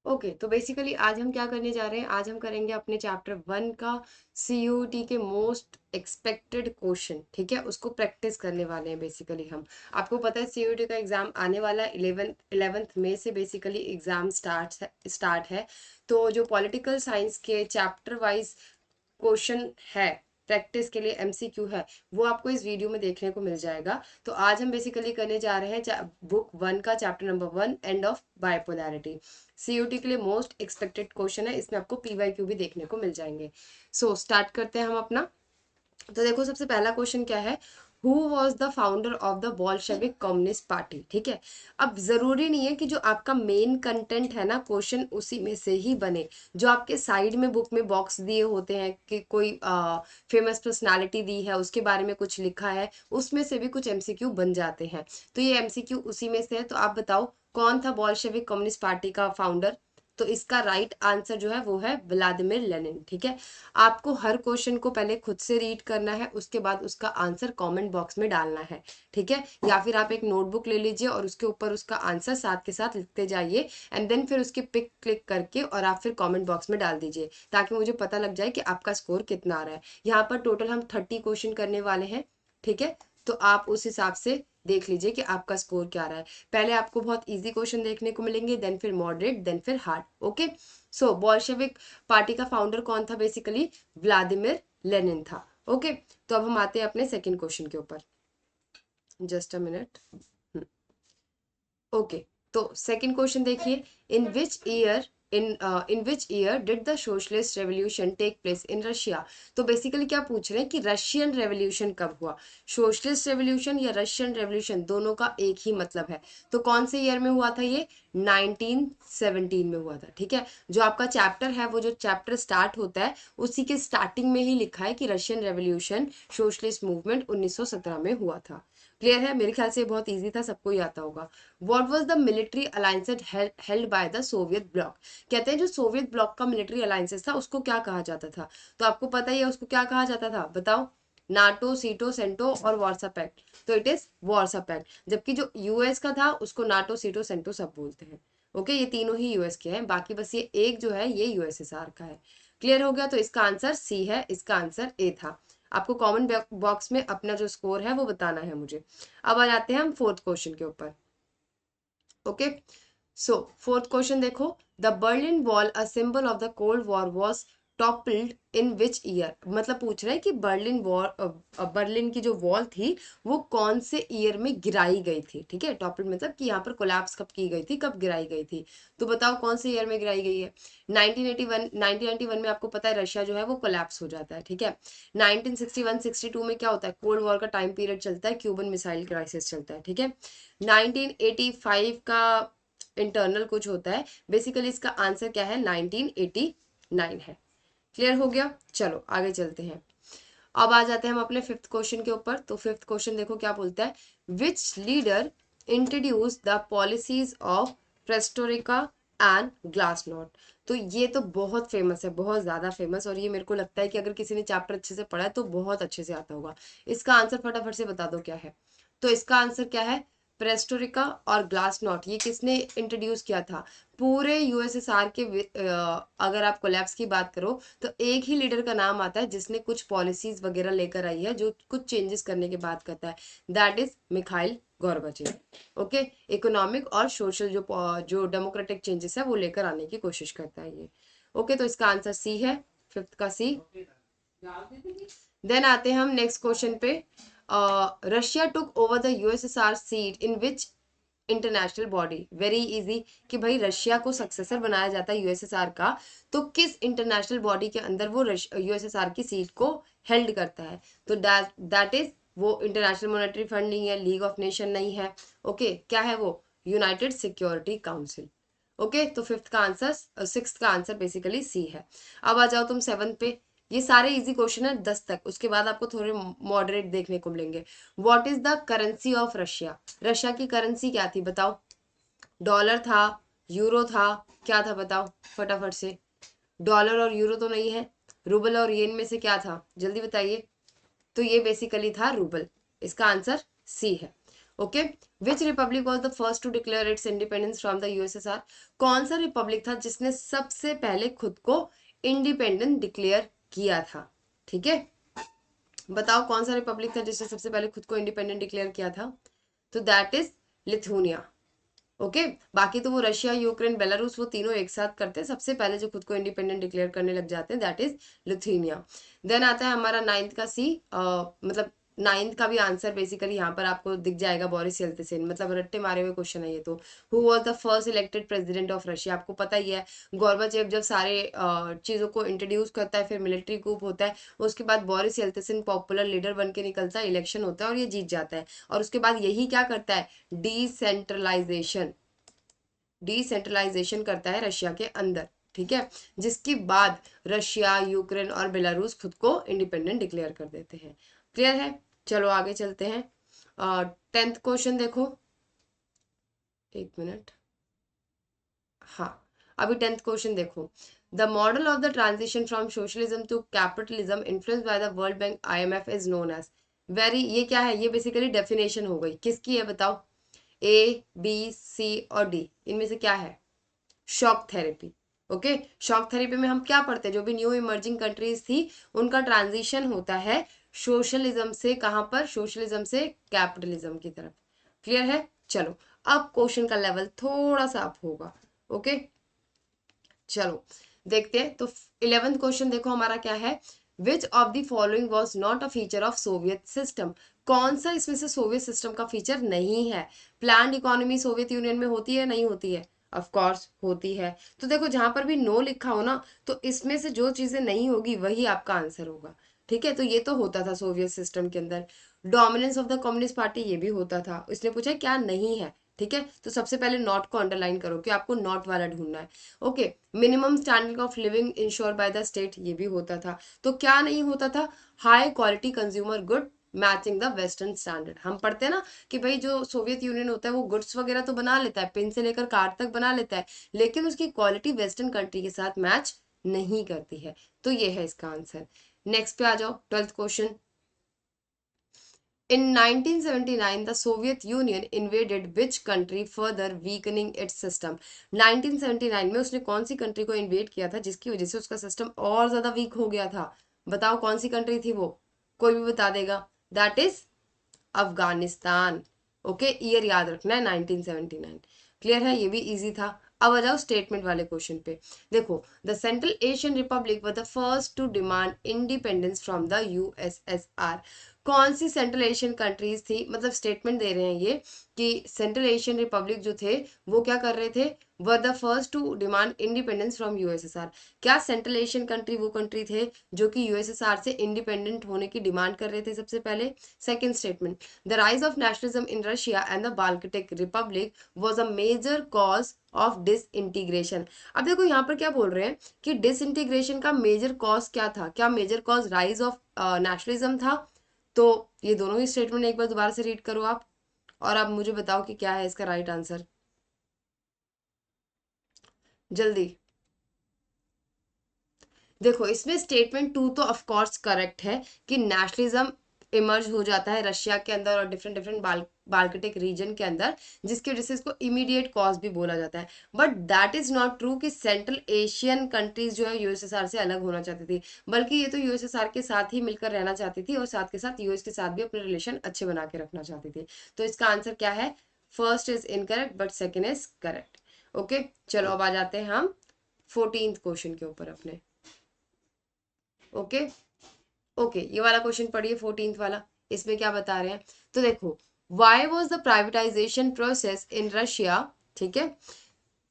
Okay तो basically आज हम क्या करने जा रहे हैं, आज हम करेंगे अपने चैप्टर 1 का सीयूटी के मोस्ट एक्सपेक्टेड क्वेश्चन। ठीक है, उसको प्रैक्टिस करने वाले हैं बेसिकली हम। आपको पता है सीयूटी का एग्जाम आने वाला है 11th मई से बेसिकली एग्जाम स्टार्ट है। तो जो पॉलिटिकल साइंस के चैप्टर वाइज क्वेश्चन है, प्रैक्टिस के लिए एमसीक्यू है, वो आपको इस वीडियो में देखने को मिल जाएगा। तो आज हम बेसिकली करने जा रहे हैं बुक 1 का chapter number 1 end of bipolarity. CUT के लिए मोस्ट एक्सपेक्टेड क्वेश्चन है, इसमें आपको पीवाईक्यू भी देखने को मिल जाएंगे। सो स्टार्ट करते हैं हम अपना। तो देखो सबसे पहला क्वेश्चन क्या है, who was the founder of the Bolshevik communist party. ठीक है, अब जरूरी नहीं है कि जो आपका मेन कंटेंट है ना क्वेश्चन उसी में से ही बने। जो आपके साइड में बुक में बॉक्स दिए होते हैं कि कोई फेमस पर्सनालिटी दी है, उसके बारे में कुछ लिखा है, उसमें से भी कुछ एमसीक्यू बन जाते हैं। तो ये एमसीक्यू उसी में से है। तो आप बताओ कौन था बोल्शेविक कम्युनिस्ट पार्टी का फाउंडर। तो इसका राइट आंसर जो है वो है व्लादिमीर लेनिन। ठीक है, आपको हर क्वेश्चन को पहले खुद से रीड करना है, उसके बाद उसका आंसर कमेंट बॉक्स में डालना है। ठीक है, या फिर आप एक नोटबुक ले लीजिए और उसके ऊपर उसका आंसर साथ के साथ लिखते जाइए एंड देन फिर उसकी पिक क्लिक करके और आप फिर कमेंट बॉक्स में डाल दीजिए, ताकि मुझे पता लग जाए कि आपका स्कोर कितना आ रहा है। यहाँ पर टोटल हम 30 क्वेश्चन करने वाले हैं। ठीक है, तो आप उस हिसाब से देख लीजिए कि आपका स्कोर क्या रहा है। पहले आपको बहुत इजी क्वेश्चन देखने को मिलेंगे, देन फिर मॉडरेट, देन फिर हार्ड। ओके, सो बोल्शेविक पार्टी का फाउंडर कौन था, बेसिकली व्लादिमीर लेनिन था। ओके, तो अब हम आते हैं अपने सेकंड क्वेश्चन के ऊपर। Just a minute. ओके, तो सेकंड क्वेश्चन देखिए, in which year in which year did the socialist revolution take place in Russia. तो बेसिकली क्या पूछ रहे हैं कि रशियन रेवोल्यूशन कब हुआ। सोशलिस्ट रेवोल्यूशन या रशियन रेवोल्यूशन दोनों का एक ही मतलब है। तो कौन से ईयर में हुआ था ये, 1917 में हुआ था। ठीक है, जो आपका चैप्टर है, वो जो चैप्टर स्टार्ट होता है उसी के स्टार्टिंग में ही लिखा है कि रशियन रेवोल्यूशन सोशलिस्ट मूवमेंट 1917 में हुआ था। क्लियर है, मेरे ख्याल से बहुत इजी था, सबको ही आता होगा। What was the military alliance held by the Soviet bloc। कहते हैं जो सोवियत ब्लॉक का मिलिट्री अलायंसेस था उसको क्या कहा जाता था। तो आपको पता ही है उसको क्या कहा जाता था, बताओ। नाटो, सीटो, सेंटो और वार्सा पैक्ट। तो इट इज वार्सा पैक्ट। जबकि जो यूएस का था उसको नाटो, सीटो, सेंटो सब बोलते हैं। ओके, ये तीनों ही यूएस के हैं, बाकी बस ये एक जो है ये यूएसएसआर का है। क्लियर हो गया, तो इसका आंसर सी है, इसका आंसर ए था। आपको कमेंट बॉक्स में अपना जो स्कोर है वो बताना है मुझे। अब आ जाते हैं हम फोर्थ क्वेश्चन के ऊपर। ओके, सो फोर्थ क्वेश्चन देखो, the Berlin wall a symbol of the cold war was toppled in which year. मतलब पूछ रहा है कि बर्लिन की जो वॉल थी वो कौन से ईयर में गिराई गई थी। ठीक है, टॉपल्ड मतलब कि यहाँ पर कोलैप्स कब की गई थी, कब गिराई गई थी। तो बताओ कौन से ईयर में गिराई गई है। 1991 में आपको पता है रशिया जो है वो कोलैप्स हो जाता है। ठीक है, 1961-62 में क्या होता है, कोल्ड वॉर का टाइम पीरियड चलता है, क्यूबन मिसाइल क्राइसिस चलता है। ठीक है, 1985 का इंटरनल कुछ होता है। बेसिकली इसका आंसर क्या है, 1989 है। क्लियर हो गया, चलो आगे चलते हैं। अब आ जाते हैं हम अपने फिफ्थ क्वेश्चन के ऊपर। तो फिफ्थ क्वेश्चन देखो क्या बोलता है, which leader introduce the policies of perestroika and glasnost. तो ये तो बहुत फेमस है, बहुत ज्यादा फेमस, और ये मेरे को लगता है कि अगर किसी ने चैप्टर अच्छे से पढ़ा है तो बहुत अच्छे से आता होगा। इसका आंसर फटाफट से बता दो क्या है। तो इसका आंसर क्या है, प्रेस्टोरिका और ग्लासनोट। ये किसने इंट्रोड्यूस किया था, पूरे यूएसएसआर के अगर आप कोलैप्स की बात करो तो एक ही लीडर का नाम आता है जिसने कुछ पॉलिसीज वगैरह लेकर आई है, जो कुछ चेंजेस करने की बात करता है। That is Mikhail Gorbachev. Okay, economic और सोशल जो डेमोक्रेटिक चेंजेस है वो लेकर आने की कोशिश करता है ये। ओके, तो इसका आंसर सी है, फिफ्थ का सी। देन आते हैं हम नेक्स्ट क्वेश्चन पे। Russia took over the USSR seat in which international body. Very easy, कि भाई रशिया को सक्सेसर बनाया जाता है यूएसएसआर का, तो किस इंटरनेशनल बॉडी के अंदर वो यूएसएसआर की सीट को हेल्ड करता है। तो दैट इज, वो इंटरनेशनल मॉनेटरी फंड नहीं है, लीग ऑफ नेशन नहीं है। ओके, क्या है वो, यूनाइटेड सिक्योरिटी काउंसिल। ओके, तो फिफ्थ का आंसर, सिक्स का आंसर बेसिकली सी है। अब आ जाओ तुम सेवंथ पे। ये सारे इजी क्वेश्चन है 10 तक, उसके बाद आपको थोड़े मॉडरेट देखने को मिलेंगे। What is the currency of Russia. Russia की करेंसी क्या थी बताओ, डॉलर था, यूरो था, क्या था बताओ फटाफट से। डॉलर और यूरो तो नहीं है, रूबल और येन में से क्या था, जल्दी बताइए। तो ये बेसिकली था रूबल, इसका आंसर सी है। Okay, which republic was the first to declare its independence from the USSR? कौन सा रिपब्लिक था जिसने सबसे पहले खुद को इंडिपेंडेंट डिक्लेयर किया था? ठीक है, बताओ कौन सा रिपब्लिक था जिसने सबसे पहले खुद को इंडिपेंडेंट डिक्लेयर किया था? तो दैट इज लिथुनिया। ओके, बाकी तो वो रशिया, यूक्रेन, बेलारूस वो तीनों एक साथ करते हैं, सबसे पहले जो खुद को इंडिपेंडेंट डिक्लेयर करने लग जाते हैं दैट इज लिथुनिया। देन आता है हमारा नाइन्थ का सी, मतलब नाइन्थ का भी आंसर बेसिकली यहाँ पर आपको दिख जाएगा, बोरिस येल्त्सिन, मतलब रट्टे मारे हुए क्वेश्चन है ये तो। Who was the first elected president of Russia? आपको पता ही है, गोर्बाचेव जब सारे चीजों को इंट्रोड्यूस करता है, फिर मिलिट्री कूप होता है, उसके बाद बोरिस येल्त्सिन पॉपुलर लीडर बन के निकलता है, इलेक्शन होता है और ये जीत जाता है। और उसके बाद यही क्या करता है? डिसेंट्रलाइजेशन करता है रशिया के अंदर, ठीक है, जिसके बाद रशिया, यूक्रेन और बेलारूस खुद को इंडिपेंडेंट डिक्लेयर कर देते हैं। क्लियर है? चलो आगे चलते हैं। 10th क्वेश्चन देखो, एक मिनट, हाँ, अभी 10th क्वेश्चन देखो। The model of the transition from socialism to capitalism influenced by the World Bank IMF is known as very, ये क्या है? ये बेसिकली डेफिनेशन हो गई, किसकी है बताओ? A, B, C और D, इनमें से क्या है? Shock therapy. Okay, shock therapy में हम क्या पढ़ते हैं? जो भी न्यू इमर्जिंग कंट्रीज थी उनका ट्रांजिशन होता है सोशलिज्म से, कहां पर? सोशलिज्म से कैपिटलिज्म की तरफ। क्लियर है? चलो, अब क्वेश्चन का लेवल थोड़ा सा अप होगा। ओके, चलो देखते हैं। तो 11th क्वेश्चन देखो हमारा क्या है? विच of the following was not a feature of Soviet system? कौन सा इसमें से सोवियत सिस्टम का फीचर नहीं है? प्लान्ड इकोनॉमी सोवियत यूनियन में होती है नहीं होती है? ऑफ कोर्स होती है। तो देखो जहां पर भी नो लिखा हो ना, तो इसमें से जो चीजें नहीं होगी वही आपका आंसर होगा। ठीक है, तो ये तो होता था सोवियत सिस्टम के अंदर। Dominance of the communist party, ये भी होता था। इसने पूछा क्या नहीं है, ठीक है, तो सबसे पहले नॉट को अंडरलाइन करो कि आपको नॉट वाला ढूंढना है। Okay, minimum standard of living ensure by the state, ये भी होता था। तो क्या नहीं होता था? High quality consumer good matching the western standard. हम पढ़ते हैं ना कि भाई जो सोवियत यूनियन होता है वो गुड्स वगैरह तो बना लेता है, पेन से लेकर कार तक बना लेता है, लेकिन उसकी क्वालिटी वेस्टर्न कंट्री के साथ मैच नहीं करती है। तो ये है इसका आंसर। नेक्स्ट पे आ जाओ, 12th question. In 1979, the Soviet Union invaded which country, further weakening its system? 1979 में उसने कौन सी कंट्री को इन्वेड किया था जिसकी वजह से उसका सिस्टम और ज्यादा वीक हो गया था? बताओ कौन सी कंट्री थी वो? कोई भी बता देगा? That is Afghanistan. Okay, year याद रखना है 1979। क्लियर है? ये भी इजी था। अब आ जाओ स्टेटमेंट वाले क्वेश्चन पे। देखो, the Central Asian republic were the first to demand independence from the USSR। कौन सी सेंट्रल एशियन कंट्रीज थी? मतलब स्टेटमेंट दे रहे हैं ये कि सेंट्रल एशियन रिपब्लिक जो थे वो क्या कर रहे थे? Were the first to demand independence from USSR। क्या सेंट्रल एशियन कंट्री वो कंट्री थे जो कि USSR से इंडिपेंडेंट होने की डिमांड कर रहे थे सबसे पहले? Second statement, the rise of nationalism in Russia and the Baltic republic was a major cause of disintegration. अब देखो यहाँ पर क्या बोल रहे हैं कि डिसइंटीग्रेशन का मेजर कॉज क्या था? क्या major cause rise of nationalism था? तो ये दोनों ही स्टेटमेंट एक बार दोबारा से रीड करो आप, और आप मुझे बताओ कि क्या है इसका राइट आंसर, जल्दी। देखो इसमें स्टेटमेंट 2 तो ऑफ कोर्स करेक्ट है कि नेशनलिज्म इमर्ज हो जाता है रशिया के अंदर और डिफरेंट डिफरेंट बाल्कटिक रीजन के अंदर, जिसकी वजह से इसको इमीडिएट कॉज भी बोला जाता है। But that is not true कि सेंट्रल एशियन कंट्रीज जो है USSR से अलग होना चाहती थी, बल्कि ये तो USSR के साथ ही मिलकर रहना चाहती थी और साथ के साथ US के साथ भी अपने रिलेशन अच्छे बना के रखना चाहती थी। तो इसका आंसर क्या है? First is incorrect but second is correct. Okay, चलो अब आ जाते हैं हम 14th क्वेश्चन के ऊपर अपने। ओके, ओके, ये वाला क्वेश्चन पढ़िए 14th वाला। इसमें क्या बता रहे हैं? तो देखो, why was the privatisation process in Russia, ठीक है,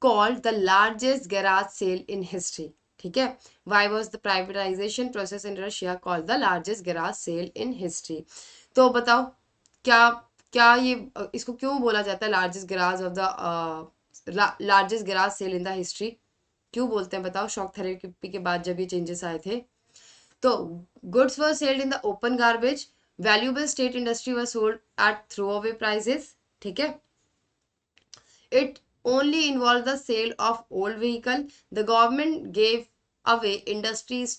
called the largest garage sale in history? ठीक है, why was the privatisation process in Russia called the largest garage sale in history? तो बताओ क्या, क्या ये इसको क्यों बोला जाता है largest garage of the largest garage sale in the history? क्यों बोलते हैं बताओ? शॉक थेरेपी के बाद जब ये चेंजेस आए थे तो goods were sold in the open garbage, valuable state industry was sold at throwaway prices, ठीक है, it only involved the sale of old vehicle, the government gave away industries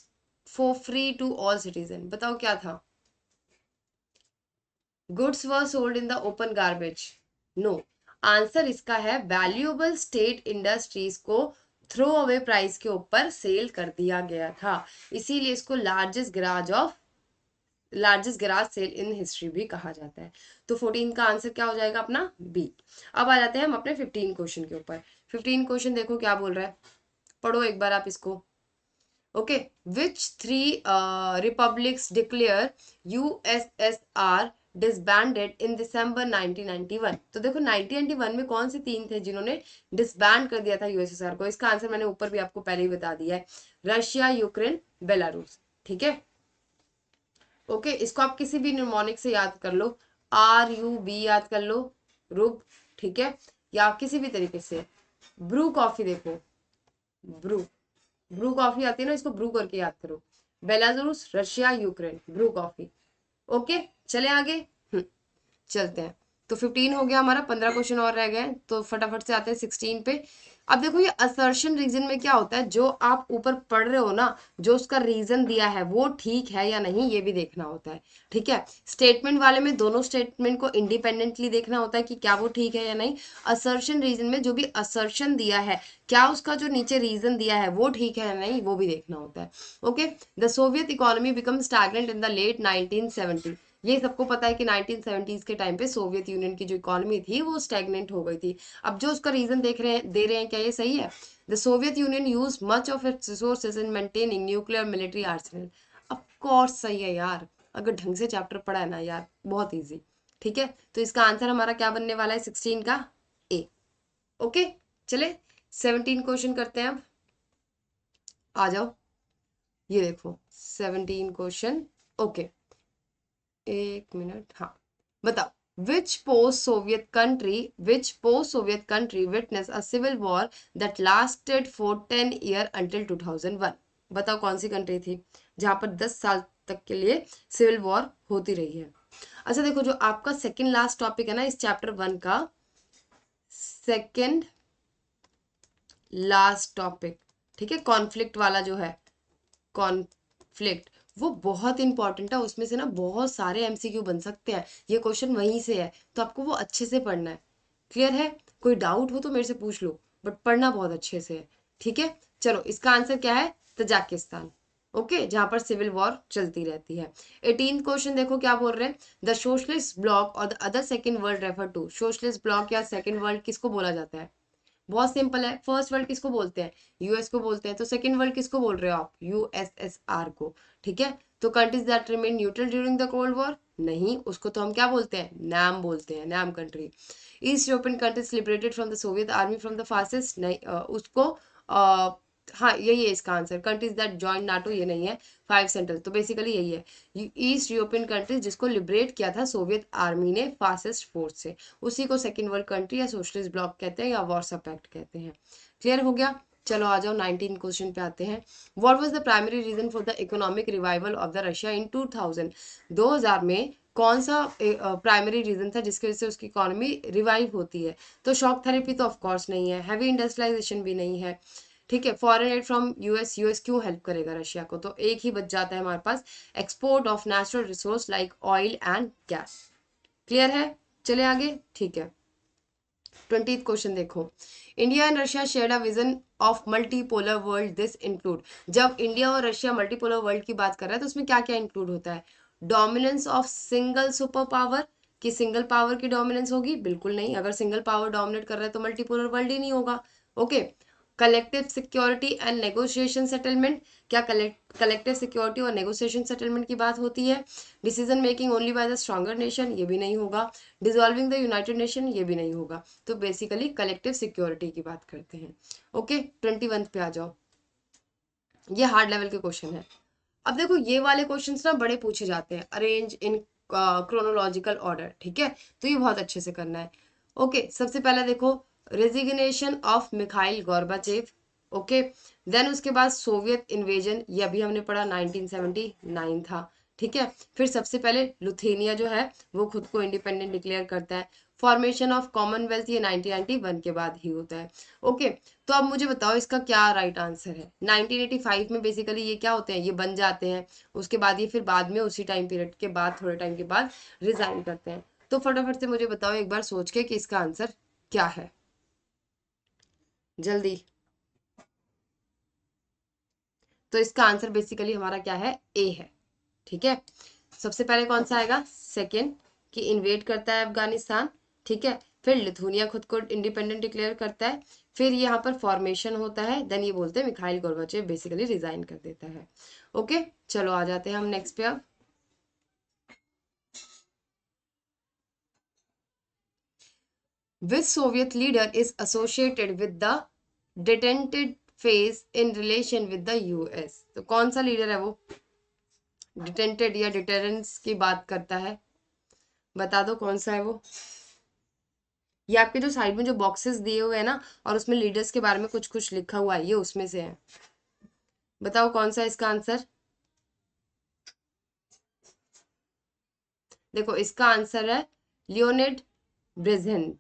for free to all citizen। बताओ क्या था? Goods were sold in the open garbage, no. Answer इसका है valuable state industries को throw away price के ऊपर sale कर दिया गया था, इसीलिए इसको largest garage sale in history भी कहा जाता है। तो 14 का आंसर क्या हो जाएगा अपना बी। अब आ जाते हैं हम अपने 15 क्वेश्चन के ऊपर। 15 क्वेश्चन देखो क्या बोल रहा है, पढ़ो एक बार आप इसको। Okay, which three republics declare USSR disbanded in December 1991। तो देखो 1991 में कौन से तीन थे जिन्होंने डिसबैंड कर दिया था यूएसएसआर को? इसका आंसर मैंने ऊपर भी आपको पहले ही बता दिया है, रशिया, यूक्रेन, बेलारूस। ठीक है, ओके, इसको आप किसी भी निमोनिक से याद कर लो, RUB याद कर लो, रुब, ठीक है, या किसी भी तरीके से। ब्रू कॉफी देखो, ब्रू ब्रू कॉफी आती है ना, इसको ब्रू करके याद करो। Belarus, Russia, Ukraine, Bru coffee. Okay, चले आगे। चलते हैं। तो 15 हो गया हमारा, 15 क्वेश्चन और रह गए, तो फटाफट से आते हैं 16 पे। अब देखो ये असर्शन रीजन में क्या होता है, जो आप ऊपर पढ़ रहे हो ना, जो उसका रीजन दिया है वो ठीक है या नहीं ये भी देखना होता है। ठीक है, स्टेटमेंट वाले में दोनों स्टेटमेंट को इंडिपेंडेंटली देखना होता है कि क्या वो ठीक है या नहीं। असर्शन रीजन में जो भी असर्शन दिया है, क्या उसका जो नीचे रीजन दिया है वो ठीक है या नहीं वो भी देखना होता है। Okay, the Soviet economy become stagnant in the late 1970। ये सबको पता है कि 1970s के टाइम पे सोवियत यूनियन की जो इकोनॉमी थी वो स्टैग्नेंट हो गई थी। अब जो उसका रीजन दे रहे हैं, क्या ये सही है? The Soviet union use much of its resources in maintaining nuclear military Arsenal. Of course सही है यार, अगर ढंग से चैप्टर पढ़ा है ना यार, बहुत इजी। ठीक है, तो इसका आंसर हमारा क्या बनने वाला है 16 का? ए। ओके, चले 17 क्वेश्चन करते हैं अब, आ जाओ। ये देखो 17 क्वेश्चन। ओके, एक मिनट, हाँ, बताओ। which post Soviet country witnessed a civil war that lasted for 10 years until 2001? बताओ कौन सी कंट्री थी जहां पर 10 साल तक के लिए सिविल वॉर होती रही है? अच्छा देखो, जो आपका सेकंड लास्ट टॉपिक है ना इस चैप्टर 1 का, सेकंड लास्ट टॉपिक, ठीक है, कॉन्फ्लिक्ट वाला जो है, कॉन्फ्लिक्ट, वो बहुत इंपॉर्टेंट है। उसमें से ना बहुत सारे MCQ बन सकते हैं, ये क्वेश्चन वहीं से है, तो आपको वो अच्छे से पढ़ना है। क्लियर है? कोई डाउट हो तो मेरे से पूछ लो, बट पढ़ना बहुत अच्छे से है। ठीक है, चलो इसका आंसर क्या है? तजाकिस्तान। ओके, जहां पर सिविल वॉर चलती रहती है। 18 क्वेश्चन देखो क्या बोल रहे हैं, द सोशलिस्ट ब्लॉक और the other second world refer to. Socialist bloc या सेकेंड वर्ल्ड किसको बोला जाता है? बहुत सिंपल है, फर्स्ट वर्ल्ड किसको बोलते हैं? यूएस को बोलते हैं, तो सेकंड वर्ल्ड किसको बोल रहे हो आप? USSR को। ठीक है, तो countries that remain neutral during the cold war, नहीं, उसको तो हम क्या बोलते हैं? नैम बोलते हैं, NAM country. East European countries liberated from the Soviet army from the fascist, नहीं, उसको हाँ यही है इसका answer, countries that join NATO, ये नहीं है। 5 सेंट्रल, तो बेसिकली यही है, ईस्ट यूरोपियन कंट्रीज जिसको लिबरेट किया था सोवियत आर्मी ने फासिस्ट फोर्स से, उसी को सेकेंड वर्ल्ड कंट्री या सोशलिस्ट ब्लॉक कहते हैं या वॉर्सा पैक्ट कहते हैं। क्लियर हो गया? चलो आ जाओ 19 क्वेश्चन पे आते हैं। What was the primary reason for the economic revival of the Russia in 2000? 2000 में कौन सा प्राइमरी रीजन था जिसकी वजह से उसकी इकोनॉमी रिवाइव होती है? तो शॉक थेरेपी तो ऑफ कोर्स नहीं है, हैवी इंडस्ट्रियलाइजेशन भी नहीं है। ठीक है, फॉरेन एड फ्रॉम यूएस क्यों हेल्प करेगा रशिया को? तो एक ही बच जाता है हमारे पास, export of natural resource like oil and gas. Clear है? चले आगे। ठीक है, 20th क्वेश्चन देखो, India and Russia share a vision of multipolar world, this include. जब इंडिया और रशिया मल्टीपोलर वर्ल्ड की बात कर रहा है तो उसमें क्या क्या इंक्लूड होता है? Dominance of single super power, कि सिंगल पावर की डोमिनेंस होगी? बिल्कुल नहीं, अगर सिंगल पावर डोमिनेट कर रहा है तो मल्टीपोलर वर्ल्ड ही नहीं होगा। Okay, collective security and negotiation settlement, क्या कलेक्टिव सिक्योरिटी और नेगोशिएशन सेटलमेंट की बात होती है? Decision making only by the stronger nation, ये भी नहीं होगा। डिसॉल्विंग द यूनाइटेड नेशन, ये भी नहीं होगा। तो बेसिकली कलेक्टिव सिक्योरिटी की बात करते हैं। ओके, 21 पे आ जाओ, ये हार्ड लेवल के क्वेश्चन है। अब देखो ये वाले क्वेश्चंस ना बड़े पूछे जाते हैं, अरेंज इन क्रोनोलॉजिकल ऑर्डर, ठीक है, तो ये बहुत अच्छे से करना है। ओके, सबसे पहले देखो, resignation of Mikhail Gorbachev. Okay, then उसके बाद सोवियत इन्वेजन, ये अभी हमने पढ़ा 1979 था। ठीक है। फिर सबसे पहले लुथेनिया जो है वो खुद को इंडिपेंडेंट डिक्लेयर करता है। फॉर्मेशन ऑफ कॉमनवेल्थ ये 1991 के बाद ही होता है। ओके, तो अब मुझे बताओ इसका क्या राइट आंसर है। 1985 में बेसिकली ये क्या होते हैं, ये बन जाते हैं, उसके बाद ये फिर बाद में उसी टाइम पीरियड के बाद थोड़े टाइम के बाद रिजाइन करते हैं। तो फटाफट से मुझे बताओ एक बार सोच के कि इसका आंसर क्या है, जल्दी। तो इसका आंसर बेसिकली हमारा क्या है, ए है। ठीक है, सबसे पहले कौन सा आएगा, सेकेंड, कि इन्वेड करता है अफगानिस्तान। ठीक है, फिर लिथुनिया खुद को इंडिपेंडेंट डिक्लेयर करता है, फिर यहाँ पर फॉर्मेशन होता है, देन ये बोलते हैं मिखाइल गोर्बाचेव बेसिकली रिजाइन कर देता है। ओके, चलो आ जाते हैं हम नेक्स्ट पे अब। Which Soviet leader is associated with the detented phase in relation with the US? तो कौन सा लीडर है वो डिटेंटेड या डिटेरेंस की बात करता है, बता दो कौन सा है वो। ये आपके जो साइड में जो बॉक्सेस दिए हुए हैं ना, और उसमें लीडर्स के बारे में कुछ कुछ लिखा हुआ है, ये उसमें से है। बताओ कौन सा है इसका आंसर। देखो इसका आंसर है लियोनिड ब्रेजेन्व।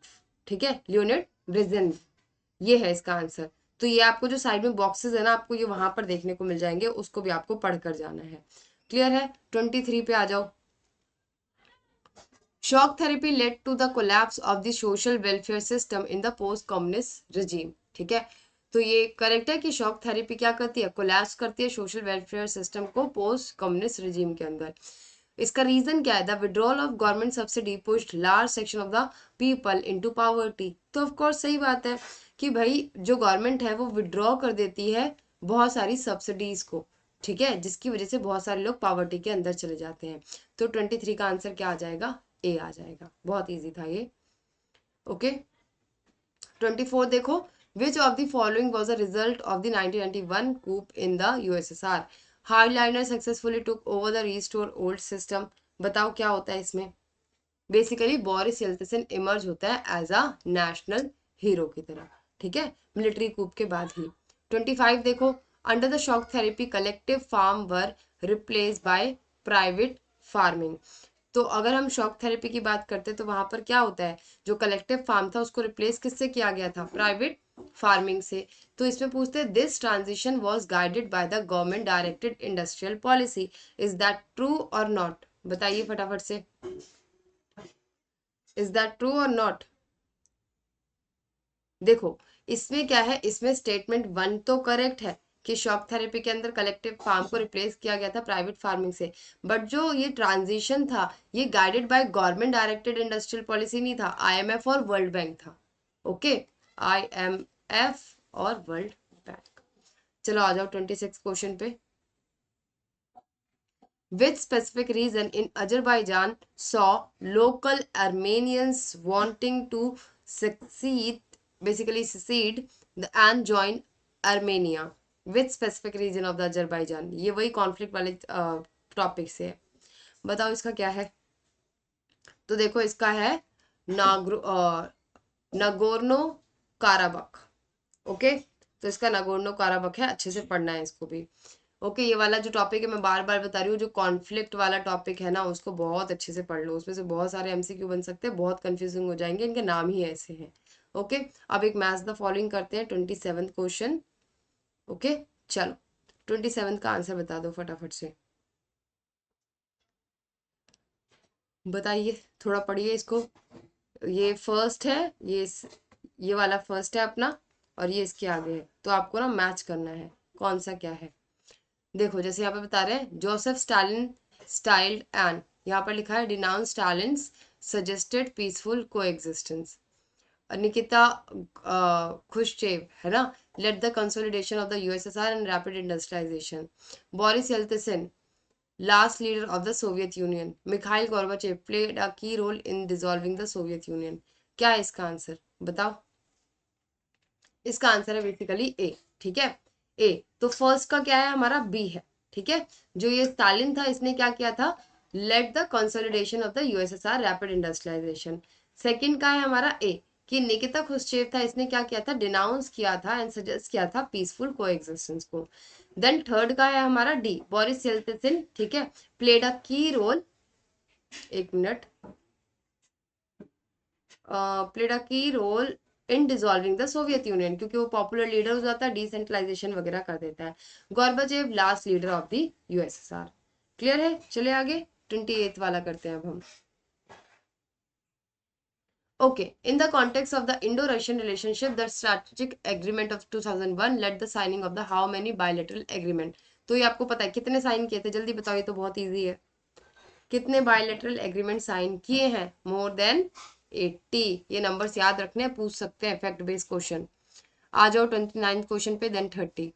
ठीक है, लियोनिड ब्रेजेन्व, ये है इसका आंसर। तो ये आपको जो साइड में बॉक्सेस है ना, आपको ये वहां पर देखने को मिल जाएंगे, उसको भी आपको पढ़ कर जाना है। क्लियर है, 23 पे आ जाओ। Shock therapy led to the collapse of the social welfare system in the post communist regime. ठीक है, तो ये करेक्ट है कि शॉक थेरेपी क्या करती है, कोलैप्स करती है सोशल वेलफेयर सिस्टम को पोस्ट कम्युनिस्ट रिजीम के अंदर। इसका रीजन क्या है, the withdrawal of government subsidy pushed large section of the people into poverty. तो ऑफ कोर्स सही बात है कि भाई जो गवर्नमेंट है वो विड्रॉ कर देती है बहुत सारी सब्सिडीज को। ठीक है, जिसकी वजह से बहुत सारे लोग पॉवर्टी के अंदर चले जाते हैं। तो 23 का आंसर क्या आ जाएगा, ए आ जाएगा। बहुत इजी था ये। ओके, 24 देखो, which of the following was a result of the 1991 coup in the USSR. Hardliner successfully took over the restore old system. बताओ क्या होता है इसमें। बेसिकली बोरिस येल्त्सिन इमर्ज होता है एज अ नेशनल हीरो की तरह। ठीक है, मिलिट्री कूप के बाद ही। 25 देखो, under the shock therapy collective farm were replace by private farming. तो अगर हम शॉक थेरेपी की बात करते हैं तो वहां पर क्या होता है, जो कलेक्टिव फार्म था उसको रिप्लेस किससे किया गया था, प्राइवेट फार्मिंग से। तो इसमें पूछते हैं this transition was guided by the government directed industrial policy, is that true और नॉट। बताइए फटाफट से, इज दैट ट्रू और नॉट। देखो इसमें क्या है, इसमें स्टेटमेंट 1 तो करेक्ट है कि शॉक थेरेपी के अंदर कलेक्टिव फार्म को रिप्लेस किया गया था प्राइवेट फार्मिंग से, बट जो ये ट्रांजिशन था ये guided by government directed industrial policy नहीं था, आईएमएफ और वर्ल्ड बैंक था। ओके, आईएमएफ और वर्ल्ड बैंक। चलो आ जाओ 26 क्वेश्चन पे। Which specific region in Azerbaijan saw local Armenians wanting to succeed, basically secede and join Armenia? Which specific region of the Azerbaijan? ये वही कॉन्फ्लिक्ट वाले topic से है। बताओ इसका क्या है। तो देखो इसका है नगोर्नो काराबख। ओके, तो इसका नगोर्नो काराबख है, अच्छे से पढ़ना है इसको भी। ओके, ये वाला जो टॉपिक है मैं बार बार बता रही हूँ, जो कॉन्फ्लिक्ट वाला टॉपिक है ना उसको बहुत अच्छे से पढ़ लो, उसमें से बहुत सारे एमसीक्यू बन सकते हैं, बहुत कंफ्यूजिंग हो जाएंगे, इनके नाम ही ऐसे हैं। ओके, अब एक मैच द फॉलोइंग करते हैं, 27 क्वेश्चन। ओके, चलो 27 का आंसर बता दो फटाफट से, बताइए, थोड़ा पढ़िए इसको। ये फर्स्ट है, ये वाला फर्स्ट है अपना, और ये इसके आगे है, तो आपको ना मैच करना है कौन सा क्या है। देखो जैसे यहाँ पे बता रहे हैं, जोसेफ स्टालिन स्टाइल्ड एंड, यहाँ पर लिखा है denounce Stalin's suggested peaceful coexistence. Nikita Khrushchev है ना, led the consolidation of the USSR and rapid industrialization. Boris Yeltsin last leader of the Soviet Union. Mikhail Gorbachev played a key role in dissolving the Soviet Union. क्या है इसका answer बताओ। इसका answer है basically ए। ठीक है, ए। तो first का क्या है हमारा, बी है। ठीक है, जो ये स्टालिन था इसने क्या किया था, led the consolidation of the USSR rapid industrialisation. Second का है हमारा ए, कि निकिता खुश्चेव था, इसने क्या किया था, डिनाउंस किया था एंड सजेस्ट किया था पीसफुल कोएग्जिस्टेंस को। देन थर्ड का है हमारा डी, बोरिस येल्त्सिन, ठीक है, प्लेड अ की रोल, एक minute, played a key role in dissolving the Soviet Union, क्योंकि वो पॉपुलर लीडर हो जाता है, डिसेंट्रलाइजेशन वगैरह कर देता है। Gorbachev last leader of the USSR. Clear है, चलिए आगे 28 वाला करते हैं अब हम। Okay, in the context of the Indo-Russian relationship, the strategic agreement of 2001 led the signing of the how many bilateral agreement? तो ये आपको पता है कितने साइन किए थे, जल्दी बताओ, ये तो बहुत इजी है। कितने बायलेटरल एग्रीमेंट साइन किए हैं? More than 80। ये नंबर्स याद रखने हैं, पूछ सकते हैं फैक्ट बेस्ड क्वेश्चन। आ जाओ 29 क्वेश्चन पे, देन 30।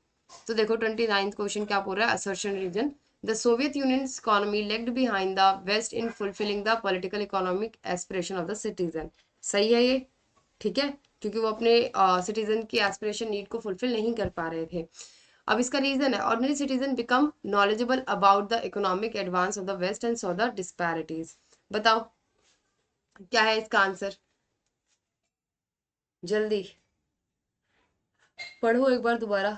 तो देखो 29 क्वेश्चन क्या बोल रहा है, assertion reason, the Soviet Union's economy lagged behind the West in fulfilling the political economic aspiration of the citizen. सही है ये, ठीक है, क्योंकि वो अपने सिटीजन की एस्पिरेशन नीड को फुलफिल नहीं कर पा रहे थे। अब इसका रीजन है, ordinary citizen become knowledgeable about the economic advance of the West and saw the disparities. बताओ क्या है इसका आंसर, जल्दी पढ़ो एक बार दोबारा।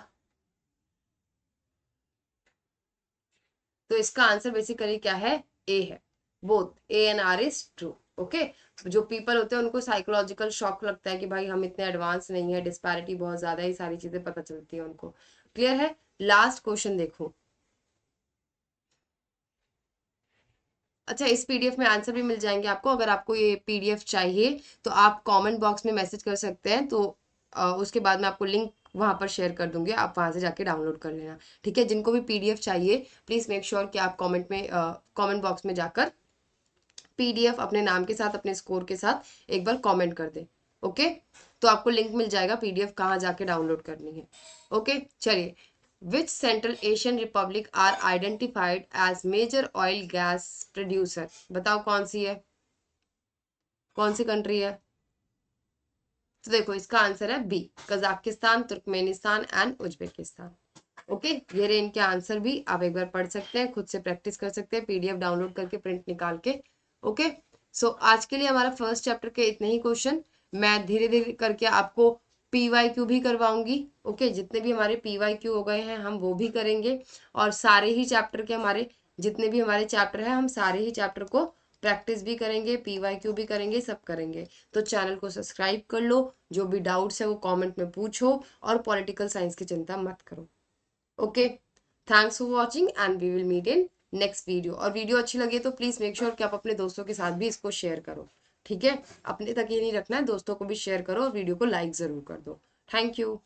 तो इसका आंसर बेसिकली क्या है, ए है, both A and R is true. Okay, जो पीपल होते हैं उनको साइकोलॉजिकल शॉक लगता है कि भाई हम इतने एडवांस नहीं है, डिस्पैरिटी बहुत ज्यादा है, ये सारी चीजें पता चलती है उनको। क्लियर है, लास्ट क्वेश्चन देखो। अच्छा, इस पीडीएफ में आंसर भी मिल जाएंगे आपको, अगर आपको ये पीडीएफ चाहिए तो आप कमेंट बॉक्स में मैसेज कर सकते हैं, तो उसके बाद मैं आपको लिंक वहां पर शेयर कर दूंगी, आप वहां से जाके डाउनलोड कर लेना, ठीक है। जिनको भी पीडीएफ चाहिए प्लीज मेक श्योर कि आप कमेंट बॉक्स में जाकर पीडीएफ अपने नाम के साथ, अपने स्कोर के साथ एक बार कमेंट कर दे। ओके, तो आपको लिंक मिल जाएगा पीडीएफ कहाँ जाके डाउनलोड करनी है। ओके, चलिए, which central Asian republic are identified as major oil gas producer? बताओ कौन सी है, कौन सी कंट्री है? तो देखो इसका आंसर है B, Kazakhstan, Turkmenistan and Uzbekistan. Okay, ये रहे इनके आंसर भी, आप एक बार पढ़ सकते हैं, खुद से प्रैक्टिस कर सकते हैं, पीडीएफ डाउनलोड करके प्रिंट निकाल के। ओके, सो आज के लिए हमारा फर्स्ट चैप्टर के इतने ही क्वेश्चन, मैं धीरे धीरे करके आपको पीवाईक्यू भी करवाऊंगी। ओके, जितने भी हमारे पीवाईक्यू हो गए हैं हम वो भी करेंगे, और सारे ही चैप्टर के हमारे जितने भी हमारे चैप्टर हैं हम सारे ही चैप्टर को प्रैक्टिस भी करेंगे, पीवाईक्यू भी करेंगे, सब करेंगे। तो चैनल को सब्सक्राइब कर लो, जो भी डाउट्स है वो कमेंट में पूछो, और पॉलिटिकल साइंस की चिंता मत करो। Okay, thanks for watching and we will meet in next video. और वीडियो अच्छी लगी तो प्लीज मेक श्योर कि आप अपने दोस्तों के साथ भी इसको शेयर करो, ठीक है। अपने तक ये नहीं रखना है, दोस्तों को भी शेयर करो और वीडियो को लाइक जरूर कर दो। Thank you.